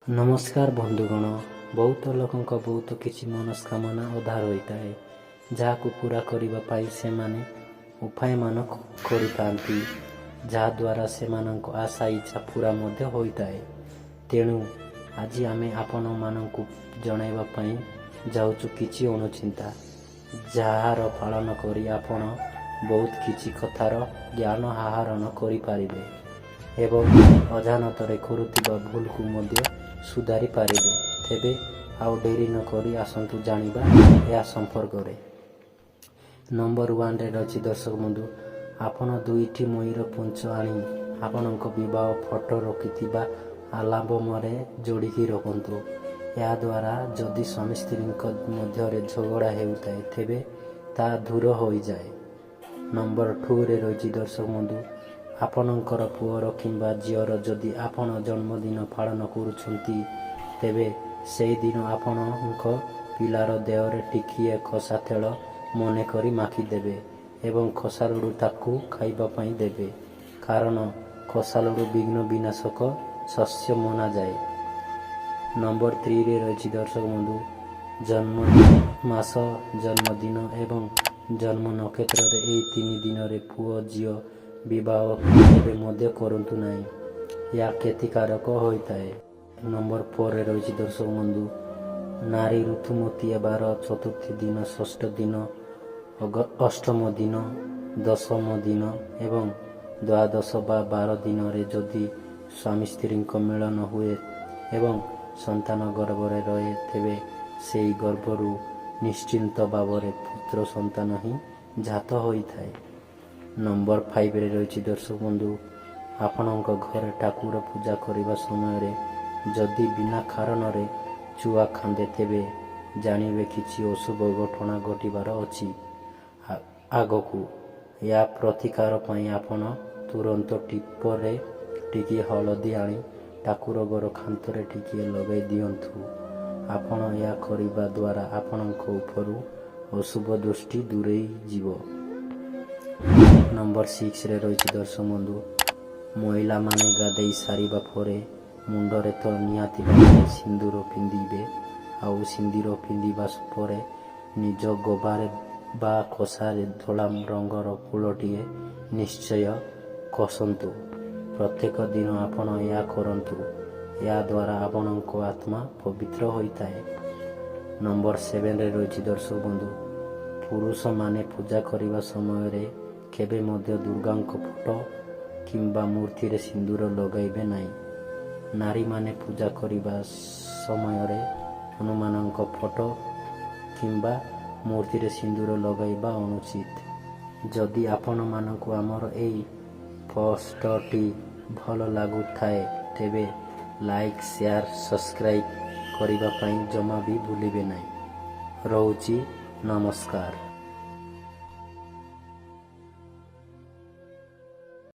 नमस्कार बंधुगण। बहुत लोकंक बहुत किछि मनस्कामना उधार होता है जहाँ पूरा करने से माने उपाय मान करिथांती जहाँ द्वारा से आशा इच्छा पूरा मध्य होता है। तेणु आज आमे आपण मानकु जणाइबा पई जाउछु किछि अनुचिंता जार पालन करी आपण बहुत किछि कथार ज्ञान आहरण करि पारिबे एवं अजानतरे करुथिबा भूल को मध्य सुधारी पारिबे। तेबे आउ डेरी न करी आसंतु जानिबा या संपर्क रे। नंबर 1 रे रछि दर्शक बंधु, आपण दुईटी मयूर पुंछ आनी आपणक विवाह फोटो रखिथिबा आलबम रे जोड़िकी रखंतु। या द्वारा जदि स्वामी स्त्री मध्य झगड़ा हेउताए तेबे ता दूर हो जाए। नंबर 2 रे रछि दर्शक बंधु, आपणकर पुअर किंबा झीर जदि आपण जन्मदिन पालन करुछंती तेबे सेई दिन आपणक पिलार देहरे टिकिए खसा तेल मने करी माखी देबे एवं खसा लडू ताकू खाइबा पई देबे, कारण खसा लडू विघ्न विनाशक शस्य मना जाए। नंबर 3 रे रछि दर्शक बंधु, जन्म मास जन्मदिन एवं जन्म नक्षत्र रे एई 3 दिन रे पुओ झील विवाह केबे मध्य करंतु नाही, या क्षतिकारक होइताए। नंबर 4 रे रछि दर्शक बंधु, नारी ऋतुमती एबार चतुर्थी दिन, षष्ठ दिन, अष्टम दिन, दशम दिन एवं द्वादश बा 12 दिन रे जदि स्वामी स्त्री मिलन हुए एवं संतान गर्भरे रहे तेबे सेई गर्भरू निश्चिंत भावरे पुत्र संतान ही जात होइथाए। नंबर 5 रे रछि दर्शक बंधु, आपणक घरे ठाकुर पूजा करने समय रे जदि बिना कारण रे चुआ खांदे तेबे जानिबे किछि अशुभ घटना घटिबार अछि आगकू। या प्रतिकार पई आपण तुरंत टिपरे टिकी हलदी आनी ठाकुर घर खांतरे टिकी लगाई दियंतु। आपण या करिबा द्वारा आपणक उपरू अशुभ दृष्टि दूरेई जीव। नंबर 6 रे रछि दर्शक बंधु, महिला माने गाधेई सारिबा परे मुंडरे तो निहाती भावे सिंदूर पिंधिबे। आउ सिंदूर पिंधिबा परे निज गोबारे बा खसारे धोला रंगर फूलटिए निश्चय कसंतु। प्रत्येक दिन आपण या करंतु, या द्वारा आपणक आत्मा पवित्र होइताए। नंबर 7 रे रछि दर्शक बंधु, पुरुष माने पूजा करिबा समय रे केबे मध्य दुर्गांक फोटो किंबा मूर्ति रे सिंदूर लगाइबे नाही। नारी माने पूजा करिबा समय रे हनुमानंक फोटो किंबा मूर्ति रे सिंदूर लगाइबा अनुचित। जदि आपण मानकु आमर एई पोस्टटी भल लागु थाए तेबे लाइक शेयर सब्सक्राइब करिबा पई जमा भी भूलिबे नाही। रहउची नमस्कार।